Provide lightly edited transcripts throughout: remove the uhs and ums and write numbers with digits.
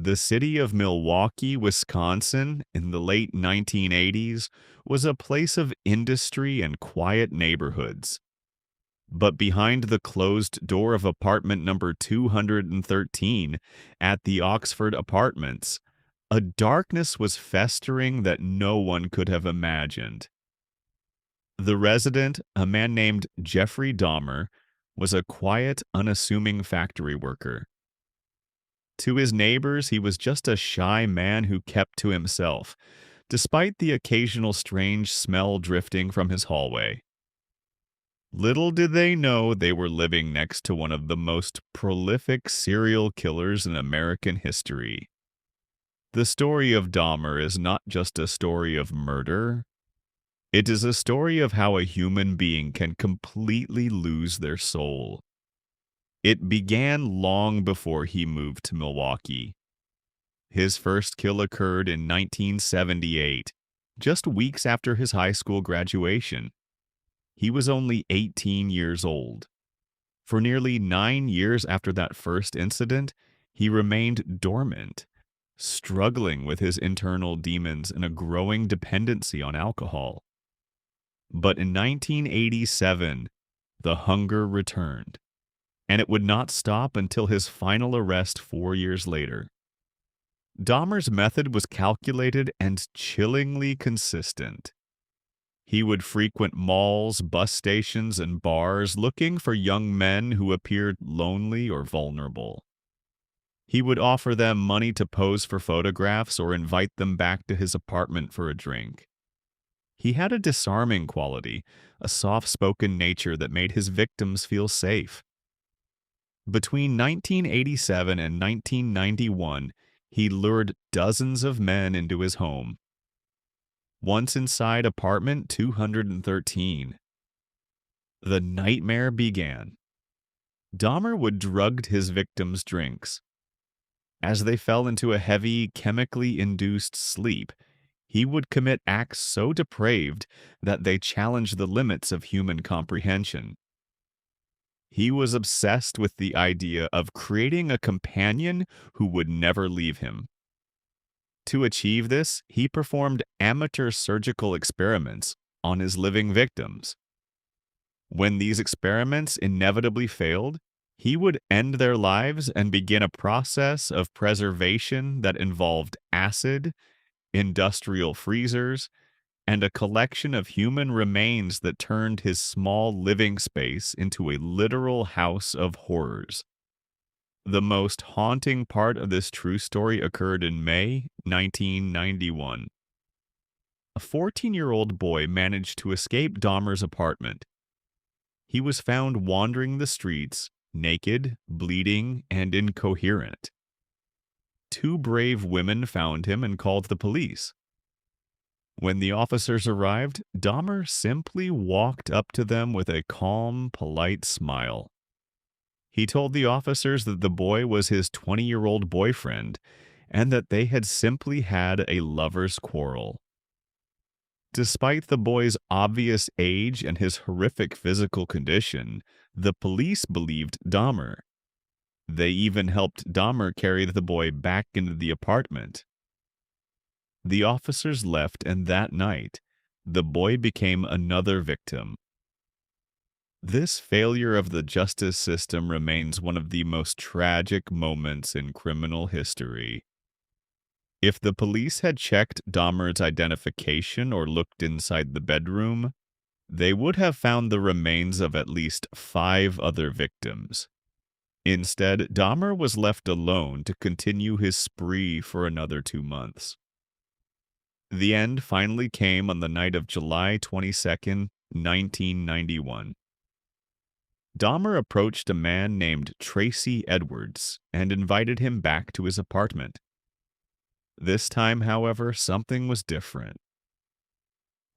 The city of Milwaukee, Wisconsin, in the late 1980s was a place of industry and quiet neighborhoods. But behind the closed door of apartment number 213 at the Oxford Apartments, a darkness was festering that no one could have imagined. The resident, a man named Jeffrey Dahmer, was a quiet, unassuming factory worker. To his neighbors, he was just a shy man who kept to himself, despite the occasional strange smell drifting from his hallway. Little did they know they were living next to one of the most prolific serial killers in American history. The story of Dahmer is not just a story of murder. It is a story of how a human being can completely lose their soul. It began long before he moved to Milwaukee. His first kill occurred in 1978, just weeks after his high school graduation. He was only 18 years old. For nearly 9 years after that first incident, he remained dormant, struggling with his internal demons and a growing dependency on alcohol. But in 1987, the hunger returned, and it would not stop until his final arrest 4 years later. Dahmer's method was calculated and chillingly consistent. He would frequent malls, bus stations, and bars looking for young men who appeared lonely or vulnerable. He would offer them money to pose for photographs or invite them back to his apartment for a drink. He had a disarming quality, a soft-spoken nature that made his victims feel safe. Between 1987 and 1991, he lured dozens of men into his home. Once inside apartment 213, the nightmare began. Dahmer would drug his victims' drinks. As they fell into a heavy, chemically induced sleep, he would commit acts so depraved that they challenged the limits of human comprehension. He was obsessed with the idea of creating a companion who would never leave him. To achieve this, he performed amateur surgical experiments on his living victims. When these experiments inevitably failed, he would end their lives and begin a process of preservation that involved acid, industrial freezers, and a collection of human remains that turned his small living space into a literal house of horrors. The most haunting part of this true story occurred in May 1991. A 14-year-old boy managed to escape Dahmer's apartment. He was found wandering the streets, naked, bleeding, and incoherent. 2 brave women found him and called the police. When the officers arrived, Dahmer simply walked up to them with a calm, polite smile. He told the officers that the boy was his 20-year-old boyfriend and that they had simply had a lover's quarrel. Despite the boy's obvious age and his horrific physical condition, the police believed Dahmer. They even helped Dahmer carry the boy back into the apartment. The officers left, and that night, the boy became another victim. This failure of the justice system remains one of the most tragic moments in criminal history. If the police had checked Dahmer's identification or looked inside the bedroom, they would have found the remains of at least 5 other victims. Instead, Dahmer was left alone to continue his spree for another 2 months. The end finally came on the night of July 22, 1991. Dahmer approached a man named Tracy Edwards and invited him back to his apartment. This time, however, something was different.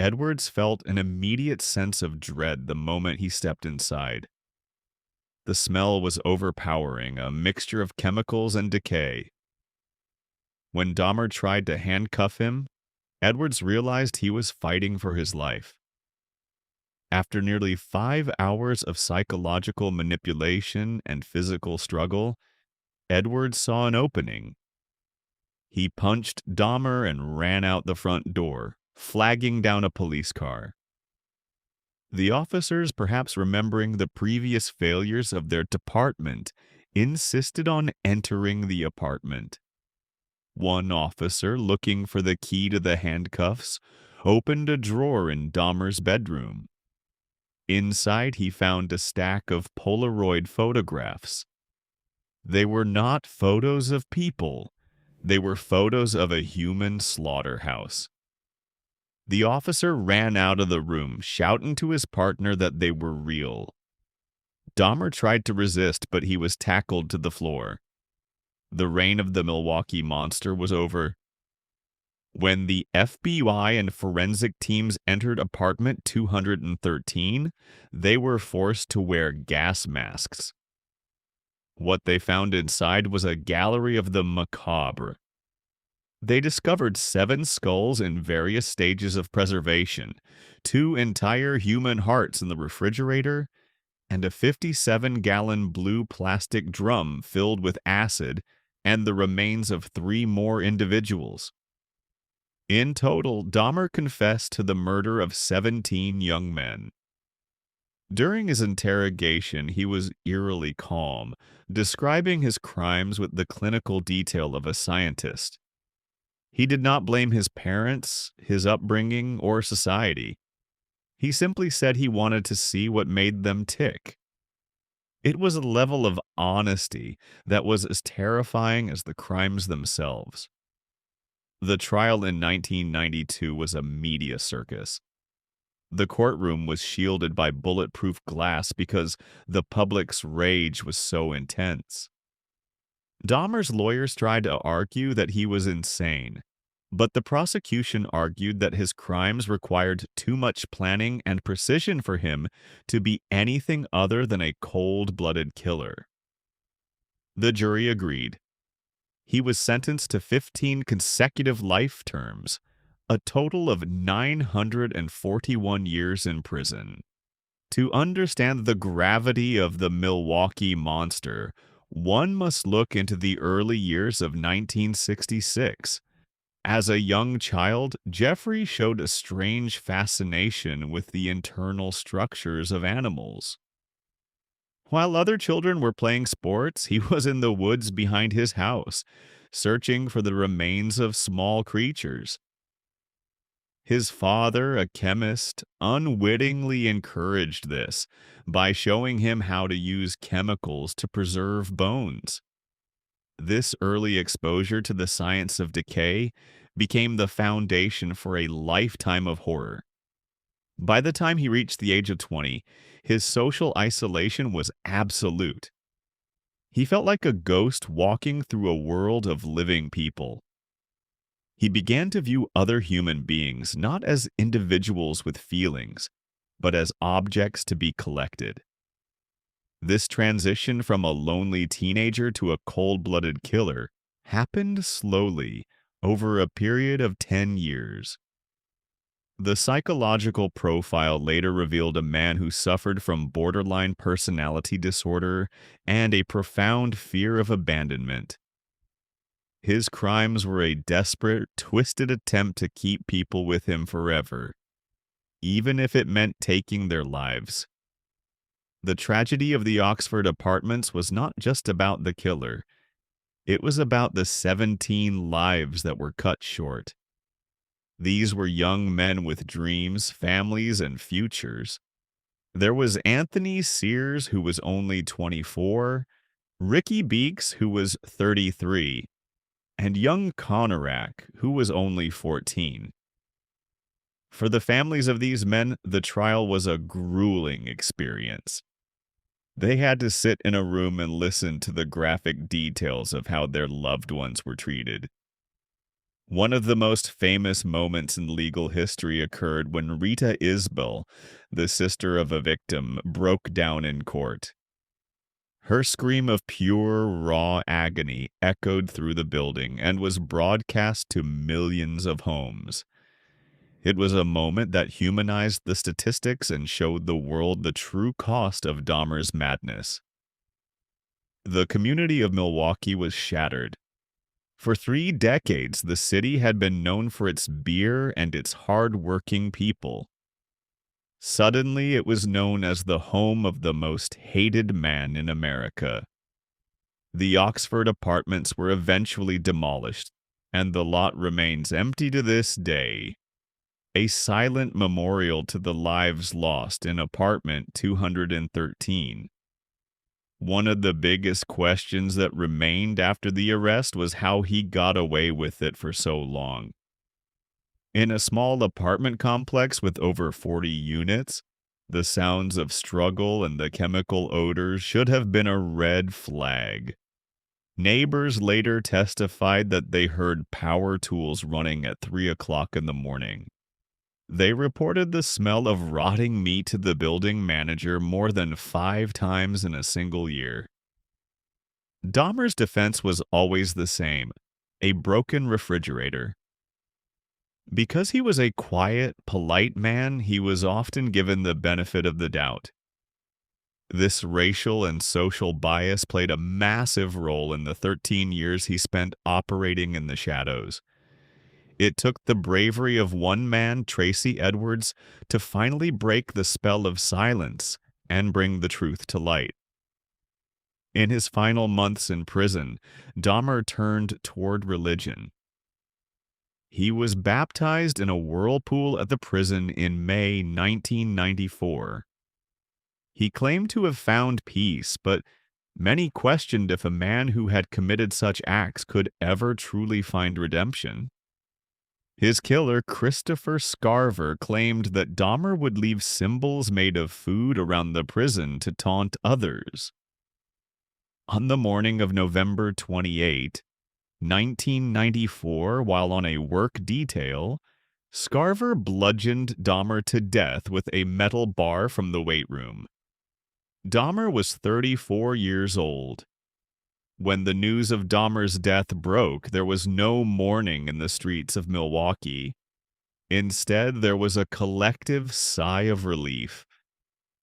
Edwards felt an immediate sense of dread the moment he stepped inside. The smell was overpowering, a mixture of chemicals and decay. When Dahmer tried to handcuff him, Edwards realized he was fighting for his life. After nearly 5 hours of psychological manipulation and physical struggle, Edwards saw an opening. He punched Dahmer and ran out the front door, flagging down a police car. The officers, perhaps remembering the previous failures of their department, insisted on entering the apartment. One officer, looking for the key to the handcuffs, opened a drawer in Dahmer's bedroom. Inside, he found a stack of Polaroid photographs. They were not photos of people. They were photos of a human slaughterhouse. The officer ran out of the room, shouting to his partner that they were real. Dahmer tried to resist, but he was tackled to the floor. The reign of the Milwaukee Monster was over. When the FBI and forensic teams entered apartment 213, they were forced to wear gas masks. What they found inside was a gallery of the macabre. They discovered 7 skulls in various stages of preservation, 2 entire human hearts in the refrigerator, and a 57-gallon blue plastic drum filled with acid, and the remains of 3 more individuals. In total, Dahmer confessed to the murder of 17 young men. During his interrogation, he was eerily calm, describing his crimes with the clinical detail of a scientist. He did not blame his parents, his upbringing, or society. He simply said he wanted to see what made them tick. It was a level of honesty that was as terrifying as the crimes themselves. The trial in 1992 was a media circus. The courtroom was shielded by bulletproof glass because the public's rage was so intense. Dahmer's lawyers tried to argue that he was insane, but the prosecution argued that his crimes required too much planning and precision for him to be anything other than a cold-blooded killer. The jury agreed. He was sentenced to 15 consecutive life terms, a total of 941 years in prison. To understand the gravity of the Milwaukee Monster, one must look into the early years of 1966. As a young child, Jeffrey showed a strange fascination with the internal structures of animals. While other children were playing sports, he was in the woods behind his house, searching for the remains of small creatures. His father, a chemist, unwittingly encouraged this by showing him how to use chemicals to preserve bones. This early exposure to the science of decay became the foundation for a lifetime of horror. By the time he reached the age of 20, his social isolation was absolute. He felt like a ghost walking through a world of living people. He began to view other human beings not as individuals with feelings, but as objects to be collected. This transition from a lonely teenager to a cold-blooded killer happened slowly over a period of 10 years. The psychological profile later revealed a man who suffered from borderline personality disorder and a profound fear of abandonment. His crimes were a desperate, twisted attempt to keep people with him forever, even if it meant taking their lives. The tragedy of the Oxford apartments was not just about the killer. It was about the 17 lives that were cut short. These were young men with dreams, families, and futures. There was Anthony Sears, who was only 24, Ricky Beeks, who was 33, and young Conorak, who was only 14. For the families of these men, the trial was a grueling experience. They had to sit in a room and listen to the graphic details of how their loved ones were treated. One of the most famous moments in legal history occurred when Rita Isbell, the sister of a victim, broke down in court. Her scream of pure, raw agony echoed through the building and was broadcast to millions of homes. It was a moment that humanized the statistics and showed the world the true cost of Dahmer's madness. The community of Milwaukee was shattered. For 3 decades, the city had been known for its beer and its hard-working people. Suddenly, it was known as the home of the most hated man in America. The Oxford apartments were eventually demolished, and the lot remains empty to this day, a silent memorial to the lives lost in apartment 213. One of the biggest questions that remained after the arrest was how he got away with it for so long. In a small apartment complex with over 40 units, the sounds of struggle and the chemical odors should have been a red flag. Neighbors later testified that they heard power tools running at 3 o'clock in the morning. They reported the smell of rotting meat to the building manager more than 5 times in a single year. Dahmer's defense was always the same: a broken refrigerator. Because he was a quiet, polite man, he was often given the benefit of the doubt. This racial and social bias played a massive role in the 13 years he spent operating in the shadows. It took the bravery of one man, Tracy Edwards, to finally break the spell of silence and bring the truth to light. In his final months in prison, Dahmer turned toward religion. He was baptized in a whirlpool at the prison in May 1994. He claimed to have found peace, but many questioned if a man who had committed such acts could ever truly find redemption. His killer, Christopher Scarver, claimed that Dahmer would leave symbols made of food around the prison to taunt others. On the morning of November 28, 1994, while on a work detail, Scarver bludgeoned Dahmer to death with a metal bar from the weight room. Dahmer was 34 years old. When the news of Dahmer's death broke, there was no mourning in the streets of Milwaukee. Instead, there was a collective sigh of relief.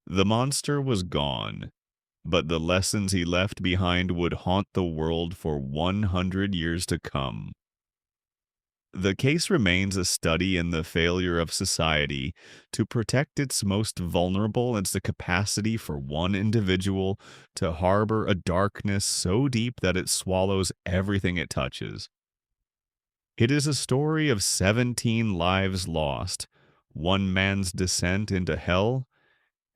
The monster was gone, but the lessons he left behind would haunt the world for 100 years to come. The case remains a study in the failure of society to protect its most vulnerable and the capacity for one individual to harbor a darkness so deep that it swallows everything it touches. It is a story of 17 lives lost, one man's descent into hell,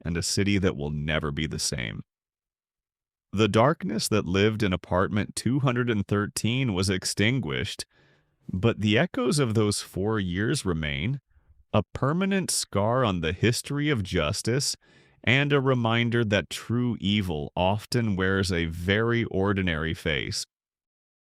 and a city that will never be the same. The darkness that lived in apartment 213 was extinguished, but the echoes of those 4 years remain, a permanent scar on the history of justice and a reminder that true evil often wears a very ordinary face.